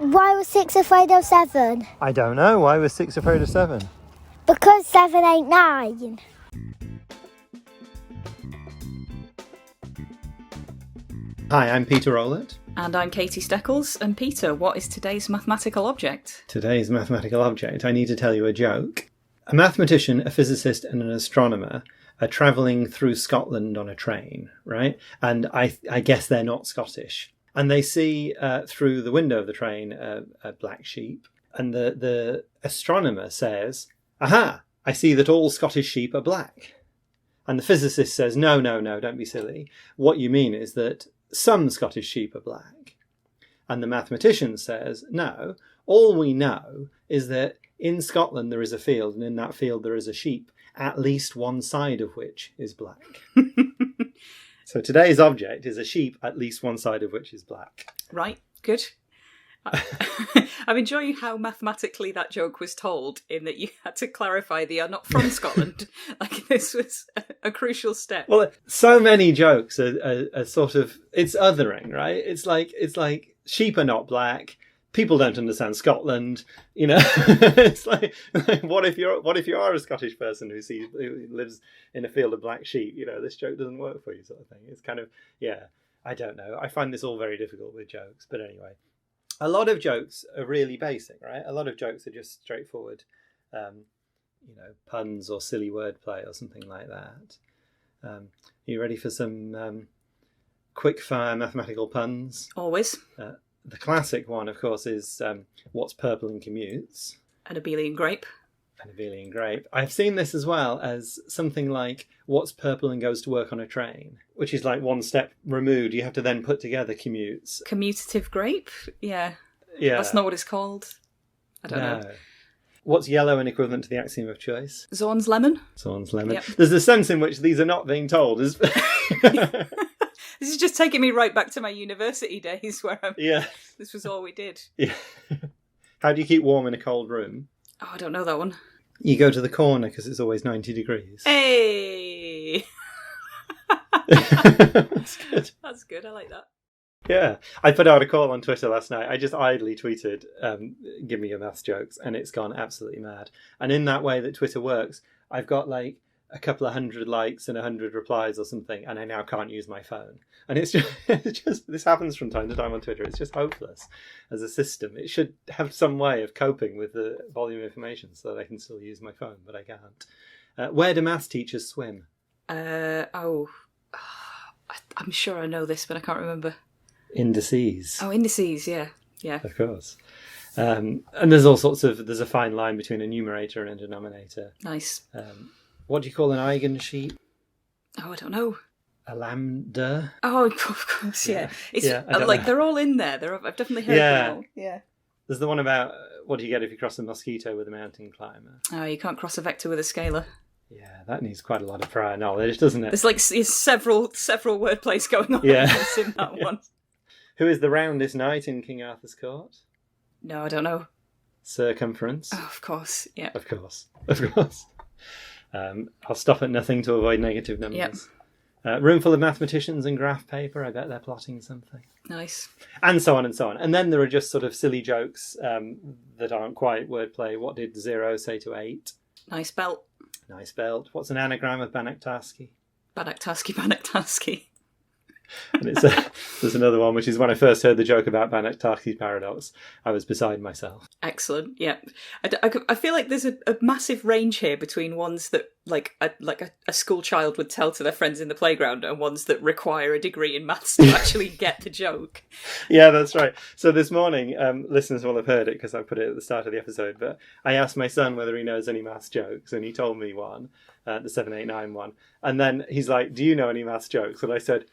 Why was 6 afraid of 7? I don't know. Why was 6 afraid of 7? Because 7 ain't 9. Hi, I'm Peter Rowlett. And I'm Katie Steckles. And Peter, what is today's mathematical object? Today's mathematical object, I need to tell you a joke. A mathematician, a physicist and an astronomer are travelling through Scotland on a train, right? And I guess they're not Scottish. And they see through the window of the train a black sheep. And the astronomer says, "Aha, I see that all Scottish sheep are black." And the physicist says, no, don't be silly. What you mean is that some Scottish sheep are black. And the mathematician says, no, all we know is that in Scotland there is a field, and in that field there is a sheep, at least one side of which is black. So today's object is a sheep, at least one side of which is black. Right, good. I'm enjoying how mathematically that joke was told, in that you had to clarify they are not from Scotland. Like, this was a crucial step. Well, so many jokes are sort of, it's othering, right? It's like sheep are not black. People don't understand Scotland, you know. It's like what if you are a Scottish person who lives in a field of black sheep? You know, this joke doesn't work for you, sort of thing. It's kind of, yeah, I don't know. I find this all very difficult with jokes, but anyway. A lot of jokes are really basic, right? A lot of jokes are just straightforward, puns or silly wordplay or something like that. Are you ready for some quick-fire mathematical puns? Always. The classic one, of course, is what's purple and commutes? An abelian grape. An abelian grape. I've seen this as well as something like what's purple and goes to work on a train, which is like one step removed. You have to then put together commutes. Commutative grape? Yeah. That's not what it's called. I don't know. What's yellow and equivalent to the axiom of choice? Zorn's lemon. Zorn's lemon. Yep. There's a sense in which these are not being told. This is just taking me right back to my university days where this was all we did. Yeah. How do you keep warm in a cold room? Oh, I don't know that one. You go to the corner because it's always 90 degrees. Hey! That's good. That's good, I like that. Yeah. I put out a call on Twitter last night. I just idly tweeted, give me your maths jokes, and it's gone absolutely mad. And in that way that Twitter works, I've got like a couple of 100 likes and 100 replies or something, and I now can't use my phone. And it's just this happens from time to time on Twitter. It's just hopeless as a system. It should have some way of coping with the volume of information so that I can still use my phone, but I can't. Where do maths teachers swim? I'm sure I know this, but I can't remember. Indices. Oh, indices, yeah. Of course. And there's all sorts of, there's a fine line between a numerator and a denominator. Nice. What do you call an eigensheet? Oh, I don't know. A lambda? Oh, of course, yeah. It's know. They're all in there. I've definitely heard them all. Yeah. There's the one about what do you get if you cross a mosquito with a mountain climber? Oh, you can't cross a vector with a scalar. Yeah, that needs quite a lot of prior knowledge, doesn't it? There's like several wordplays going on in that one. Who is the roundest knight in King Arthur's court? No, I don't know. Circumference. Oh, of course, yeah. Of course. I'll stop at nothing to avoid negative numbers. Yep. Room full of mathematicians and graph paper. I bet they're plotting something. Nice. And so on and so on. And then there are just sort of silly jokes that aren't quite wordplay. What did 0 say to 8? Nice belt. Nice belt. What's an anagram of Bannocktarsky? Bannocktarsky. And there's another one, which is when I first heard the joke about Bannocktarsky's paradox, I was beside myself. Excellent, yeah. I feel like there's a massive range here between ones that like a school child would tell to their friends in the playground and ones that require a degree in maths to actually get the joke. Yeah, that's right. So this morning, listeners will have heard it because I put it at the start of the episode, but I asked my son whether he knows any maths jokes, and he told me one, the 789 one. And then he's like, do you know any maths jokes? And I said,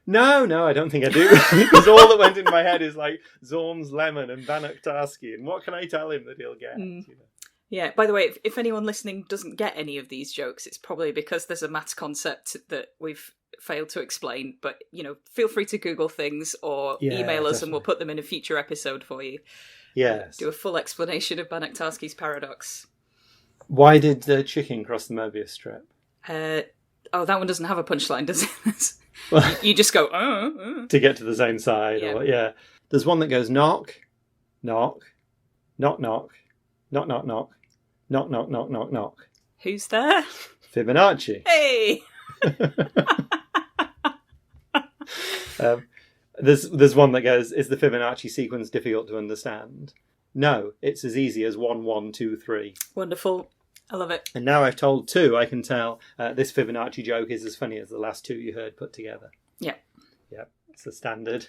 No, I don't think I do. Because all that went in my head is like Zorn's lemon and Bannocktarsky, and what can I tell him that he'll get? You know? Yeah, by the way, if anyone listening doesn't get any of these jokes, it's probably because there's a maths concept that we've failed to explain. But, feel free to Google things or email us, definitely. And we'll put them in a future episode for you. Yes. Do a full explanation of Bannocktarsky's paradox. Why did the chicken cross the Mobius strip? That one doesn't have a punchline, does it? Well, you just go, to get to the same side. Yeah. There's one that goes knock, knock, knock, knock, knock, knock, knock, knock, knock, knock, knock, knock. Who's there? Fibonacci. Hey! There's one that goes, is the Fibonacci sequence difficult to understand? No, it's as easy as 1, 1, 2, 3. Wonderful. I love it. And now I've told 2, I can tell this Fibonacci joke is as funny as the last 2 you heard put together. Yeah. Yeah, it's the standard.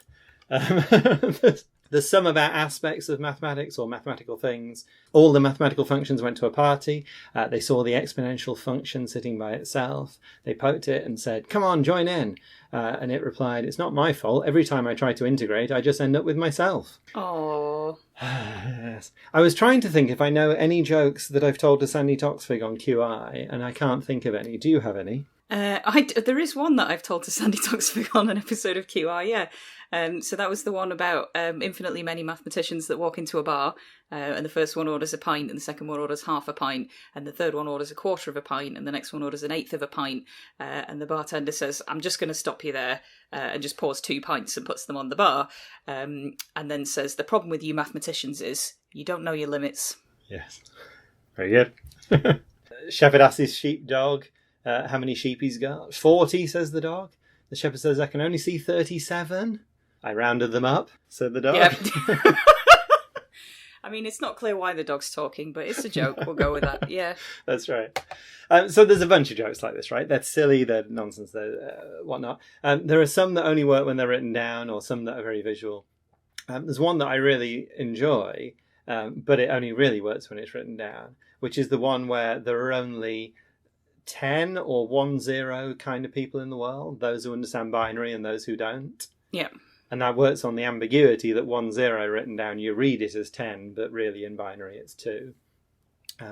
There's some about aspects of mathematics or mathematical things. All the mathematical functions went to a party. They saw the exponential function sitting by itself. They poked it and said, come on, join in. And it replied, it's not my fault. Every time I try to integrate, I just end up with myself. Oh. Yes. I was trying to think if I know any jokes that I've told to Sandy Toxvig on QI, and I can't think of any. Do you have any? There is one that I've told to Sandy Toxvig on an episode of QI, yeah. So that was the one about infinitely many mathematicians that walk into a bar, and the first one orders a pint, and the second one orders half a pint, and the third one orders a quarter of a pint, and the next one orders an eighth of a pint, and the bartender says, I'm just going to stop you there, and just pours 2 pints and puts them on the bar, and then says, the problem with you mathematicians is you don't know your limits. Yes. Very good. Shepherd asks his sheepdog how many sheep he's got. 40, says the dog. The shepherd says, I can only see 37. I rounded them up, said the dog. Yep. I mean, it's not clear why the dog's talking, but it's a joke. We'll go with that. Yeah. That's right. So there's a bunch of jokes like this, right? They're silly, they're nonsense, they're whatnot. There are some that only work when they're written down, or some that are very visual. There's one that I really enjoy, but it only really works when it's written down, which is the one where there are only 10 or 1-0 kind of people in the world, those who understand binary and those who don't. Yeah. And that works on the ambiguity that 1-0 written down, you read it as 10, but really in binary it's 2.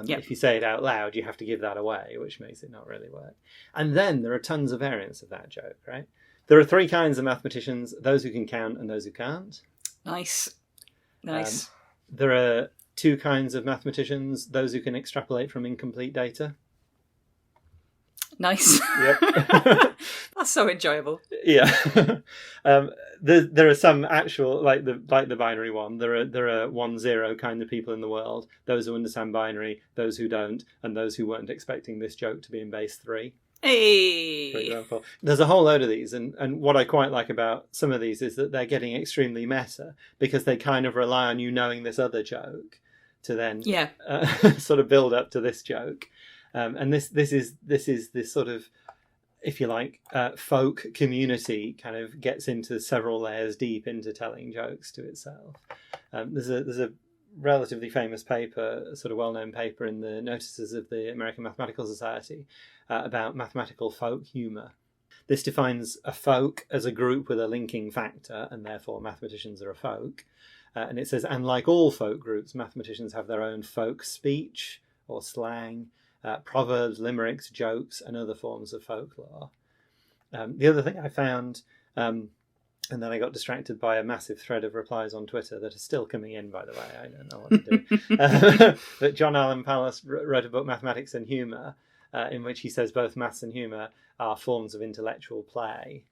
If you say it out loud, you have to give that away, which makes it not really work. And then there are tons of variants of that joke, right? There are 3 kinds of mathematicians, those who can count and those who can't. Nice. There are 2 kinds of mathematicians, those who can extrapolate from incomplete data. Nice. Yep. That's so enjoyable. Yeah. There are some actual, like the binary one, there are 1-0 kind of people in the world, those who understand binary, those who don't, and those who weren't expecting this joke to be in base 3. Hey! For example. There's a whole load of these, and what I quite like about some of these is that they're getting extremely meta, because they kind of rely on you knowing this other joke to then sort of build up to this joke. And this is this sort of, if you like, folk community kind of gets into several layers deep into telling jokes to itself. There's a relatively famous paper, a sort of well-known paper in the notices of the American Mathematical Society about mathematical folk humour. This defines a folk as a group with a linking factor, and therefore mathematicians are a folk. And it says, and like all folk groups, mathematicians have their own folk speech or slang, proverbs, limericks, jokes, and other forms of folklore. The other thing I found, and then I got distracted by a massive thread of replies on Twitter that are still coming in, by the way. I don't know what to do. But John Allen Pallas wrote a book, Mathematics and Humour, in which he says both maths and humour are forms of intellectual play.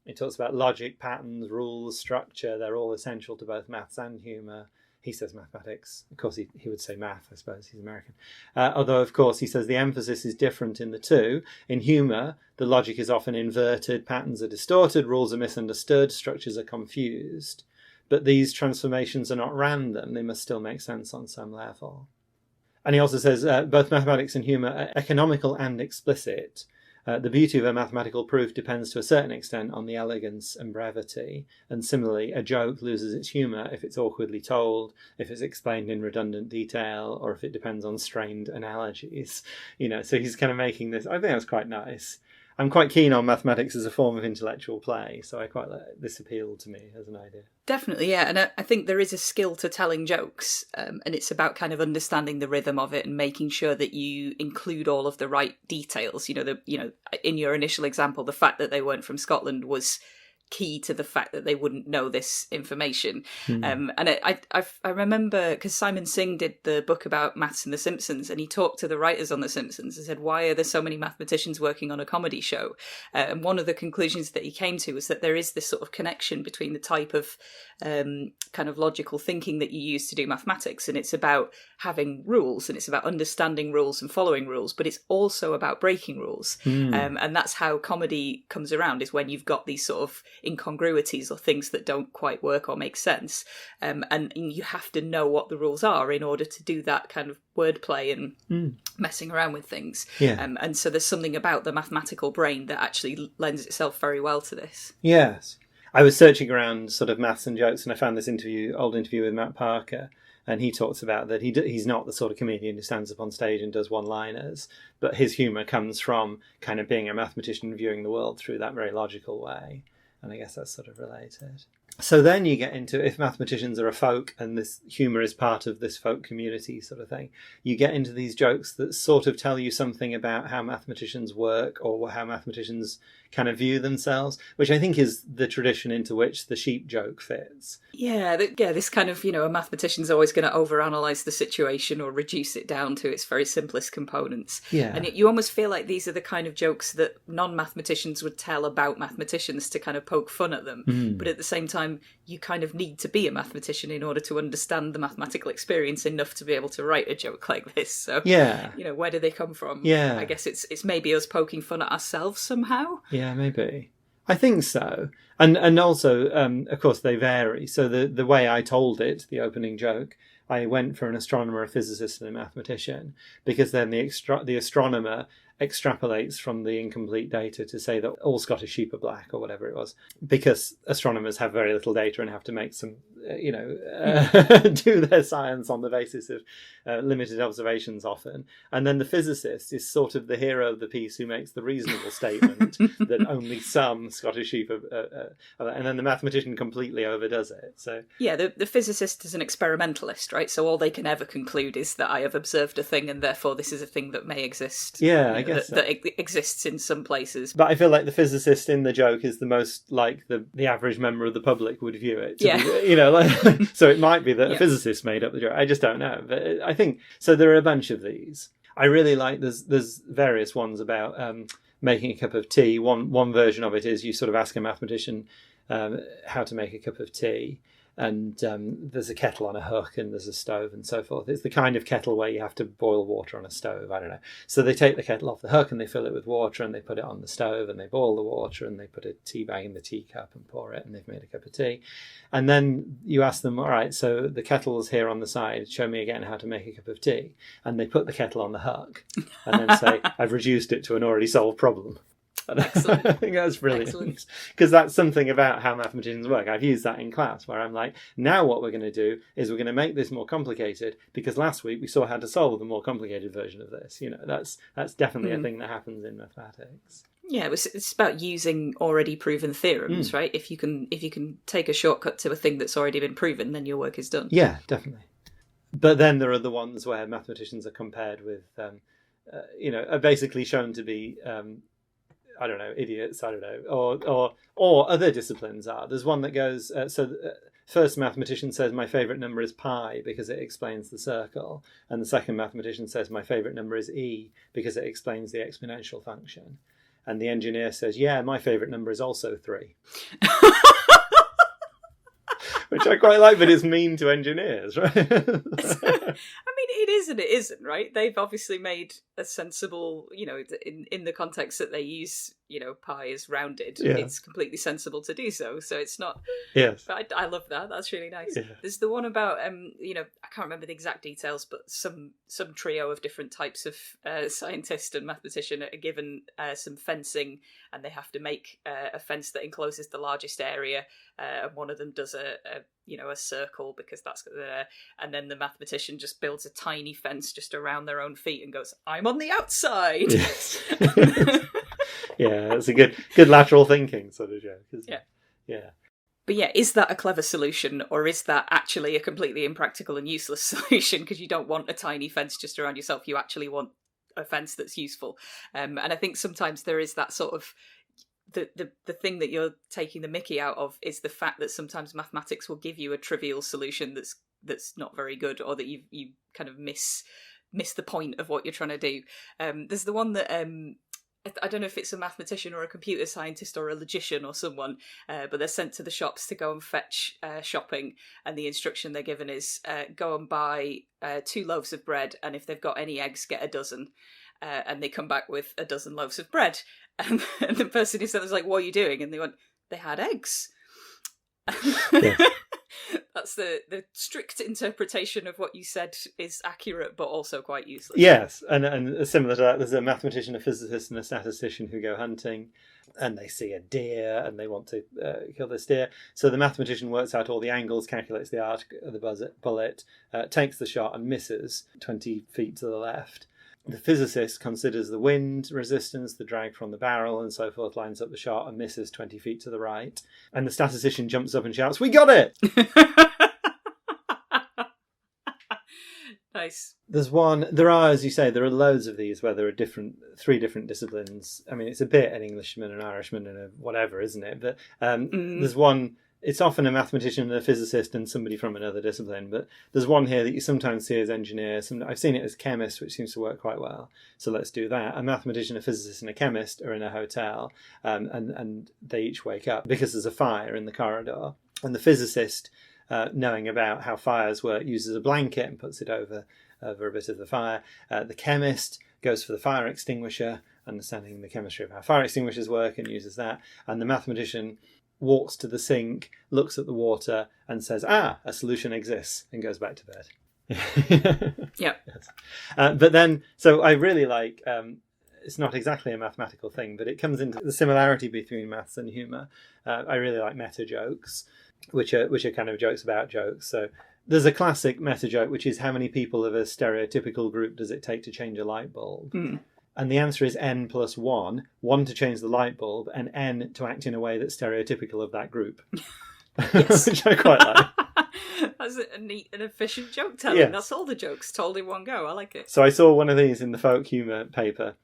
He talks about logic, patterns, rules, structure. They're all essential to both maths and humour. He says mathematics. Of course, he would say math, I suppose. He's American. Although, of course, he says the emphasis is different in the two. In humour, the logic is often inverted, patterns are distorted, rules are misunderstood, structures are confused. But these transformations are not random. They must still make sense on some level. And he also says both mathematics and humour are economical and explicit. The beauty of a mathematical proof depends to a certain extent on the elegance and brevity. And similarly, a joke loses its humour if it's awkwardly told, if it's explained in redundant detail, or if it depends on strained analogies. So he's kind of making this. I think that's quite nice. I'm quite keen on mathematics as a form of intellectual play, so I quite like this appealed to me as an idea. Definitely, yeah, and I think there is a skill to telling jokes, and it's about kind of understanding the rhythm of it and making sure that you include all of the right details. In your initial example, the fact that they weren't from Scotland was key to the fact that they wouldn't know this information. And I remember, because Simon Singh did the book about maths in The Simpsons, and he talked to the writers on The Simpsons and said, why are there so many mathematicians working on a comedy show? And one of the conclusions that he came to was that there is this sort of connection between the type of kind of logical thinking that you use to do mathematics, and it's about having rules, and it's about understanding rules and following rules, but it's also about breaking rules. And that's how comedy comes around, is when you've got these sort of incongruities or things that don't quite work or make sense, and you have to know what the rules are in order to do that kind of wordplay and messing around with things. And so there's something about the mathematical brain that actually lends itself very well to this. Yes. I was searching around sort of maths and jokes, and I found this old interview with Matt Parker, and he talks about that he's not the sort of comedian who stands up on stage and does one-liners, but his humour comes from kind of being a mathematician viewing the world through that very logical way. And I guess that's sort of related. So then you get into, if mathematicians are a folk and this humour is part of this folk community sort of thing, you get into these jokes that sort of tell you something about how mathematicians work or how mathematicians kind of view themselves, which I think is the tradition into which the sheep joke fits. Yeah, this kind of, a mathematician's always going to overanalyze the situation or reduce it down to its very simplest components. Yeah. And you almost feel like these are the kind of jokes that non-mathematicians would tell about mathematicians to kind of poke fun at them. But at the same time, you kind of need to be a mathematician in order to understand the mathematical experience enough to be able to write a joke like this. So, yeah, where do they come from? Yeah. I guess it's maybe us poking fun at ourselves somehow. Yeah, maybe. I think so. And also, of course, they vary. So the way I told it, the opening joke, I went for an astronomer, a physicist, and a mathematician, because then the astronomer extrapolates from the incomplete data to say that all Scottish sheep are black, or whatever it was, because astronomers have very little data and have to make some, do their science on the basis of limited observations often. And then the physicist is sort of the hero of the piece who makes the reasonable statement that only some Scottish sheep are, and then the mathematician completely overdoes it. So yeah, the physicist is an experimentalist, right? So all they can ever conclude is that I have observed a thing, and therefore this is a thing that may exist. Yeah, I guess that exists in some places. But I feel like the physicist in the joke is the most like the average member of the public would view it. So it might be that a physicist made up the joke. I just don't know. But I think so. There are a bunch of these. I really like. There's various ones about making a cup of tea. One version of it is you sort of ask a mathematician how to make a cup of tea. And there's a kettle on a hook and there's a stove and so forth. It's the kind of kettle where you have to boil water on a stove. I don't know. So they take the kettle off the hook and they fill it with water and they put it on the stove and they boil the water and they put a tea bag in the teacup and pour it and they've made a cup of tea. And then you ask them, all right, so the kettle's here on the side. Show me again how to make a cup of tea. And they put the kettle on the hook and then say, I've reduced it to an already solved problem. Excellent. I think that's brilliant, because that's something about how mathematicians work. I've used that in class where I'm like, now what we're going to do is we're going to make this more complicated because last week we saw how to solve the more complicated version of this. That's definitely a thing that happens in mathematics. Yeah, it's about using already proven theorems, right? If you can take a shortcut to a thing that's already been proven, then your work is done. Yeah, definitely. But then there are the ones where mathematicians are compared with, are basically shown to be I don't know, idiots, I don't know, or other disciplines are. There's one that goes, first mathematician says my favourite number is pi because it explains the circle, and the second mathematician says my favourite number is e because it explains the exponential function. And the engineer says, yeah, my favourite number is also 3. Which I quite like, but it's mean to engineers, right? I mean, it is and it isn't, right? They've obviously made a sensible, in the context that they use, pi is rounded. Yeah. It's completely sensible to do so. So it's not. Yes. But I love that. That's really nice. Yeah. There's the one about, I can't remember the exact details, but some trio of different types of scientist and mathematician are given some fencing, and they have to make a fence that encloses the largest area. And one of them does a circle because that's and then the mathematician just builds a tiny fence just around their own feet and goes, I'm on the outside. Yes. Yeah, it's a good lateral thinking sort of joke, isn't it? Yeah. But yeah, is that a clever solution, or is that actually a completely impractical and useless solution? Because you don't want a tiny fence just around yourself. You actually want a fence that's useful. And I think sometimes there is that sort of the thing that you're taking the mickey out of is the fact that sometimes mathematics will give you a trivial solution that's not very good, or that you kind of miss the point of what you're trying to do. There's the one that I don't know if it's a mathematician or a computer scientist or a logician or someone, but they're sent to the shops to go and fetch shopping, and the instruction they're given is go and buy 2 loaves of bread, and if they've got any eggs, get a dozen. And they come back with a dozen loaves of bread. And the person who said was like, what are you doing? And they went, they had eggs. Yes. That's the strict interpretation of what you said is accurate, but also quite useless. Yes, and similar to that, there's a mathematician, a physicist, and a statistician who go hunting, and they see a deer, and they want to kill this deer. So the mathematician works out all the angles, calculates the arc of the bullet, takes the shot and misses 20 feet to the left. The physicist considers the wind resistance, the drag from the barrel, and so forth, lines up the shot and misses 20 feet to the right. And the statistician jumps up and shouts, "We got it!" Nice. There are, as you say, there are loads of these where there are 3 different disciplines. I mean, it's a bit an Englishman, an Irishman, and a whatever, isn't it? But there's one. It's often a mathematician and a physicist and somebody from another discipline, but there's one here that you sometimes see as engineer. I've seen it as chemist, which seems to work quite well. So let's do that. A mathematician, a physicist, and a chemist are in a hotel, and they each wake up because there's a fire in the corridor. And the physicist, knowing about how fires work, uses a blanket and puts it over a bit of the fire. The chemist goes for the fire extinguisher, understanding the chemistry of how fire extinguishers work, and uses that. And the mathematician walks to the sink, looks at the water, and says, a solution exists, and goes back to bed. Yeah. Yes. But then, so I really like, it's not exactly a mathematical thing, but it comes into the similarity between maths and humour. I really like meta jokes, which are kind of jokes about jokes. So there's a classic meta joke, which is, how many people of a stereotypical group does it take to change a light bulb? And the answer is n plus 1 to change the light bulb, and n to act in a way that's stereotypical of that group. Yes. Which I quite like. That's a neat and efficient joke telling. Yes. That's all the jokes told in one go. I like it. So I saw one of these in the folk humour paper.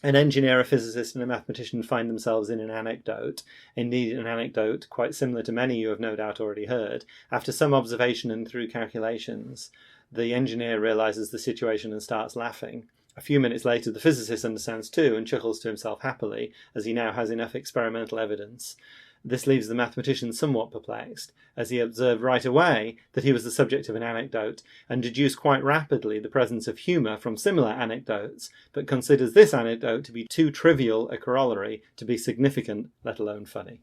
An engineer, a physicist, and a mathematician find themselves in an anecdote. Indeed, an anecdote quite similar to many you have no doubt already heard. After some observation and through calculations, the engineer realises the situation and starts laughing. A few minutes later, the physicist understands too and chuckles to himself happily, as he now has enough experimental evidence. This leaves the mathematician somewhat perplexed, as he observed right away that he was the subject of an anecdote, and deduced quite rapidly the presence of humour from similar anecdotes, but considers this anecdote to be too trivial a corollary to be significant, let alone funny.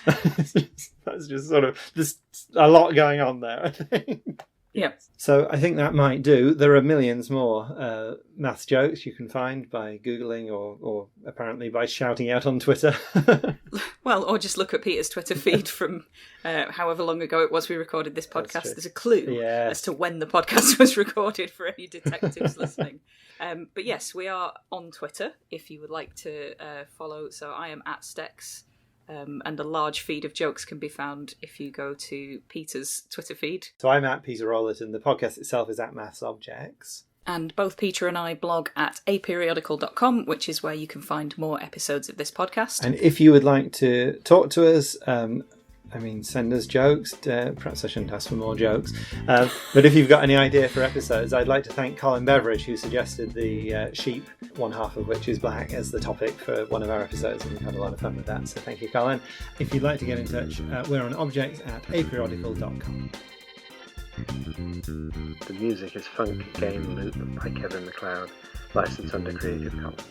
That's just sort of, there's a lot going on there, I think. Yeah. So I think that might do. There are millions more maths jokes you can find by Googling or apparently by shouting out on Twitter. Well, or just look at Peter's Twitter feed from however long ago it was we recorded this podcast. There's a clue as to when the podcast was recorded for any detectives listening. But yes, we are on Twitter if you would like to follow. So I am at Steckles. And a large feed of jokes can be found if you go to Peter's Twitter feed. So I'm at Peter Rowlett, and the podcast itself is at Maths Objects. And both Peter and I blog at aperiodical.com, which is where you can find more episodes of this podcast. And if you would like to talk to us, send us jokes. Perhaps I shouldn't ask for more jokes. But if you've got any idea for episodes, I'd like to thank Colin Beveridge, who suggested the sheep, one half of which is black, as the topic for one of our episodes, and we've had a lot of fun with that. So thank you, Colin. If you'd like to get in touch, we're on objects at aperiodical.com. The music is Funk Game Loop by Kevin MacLeod, licensed under Creative Commons.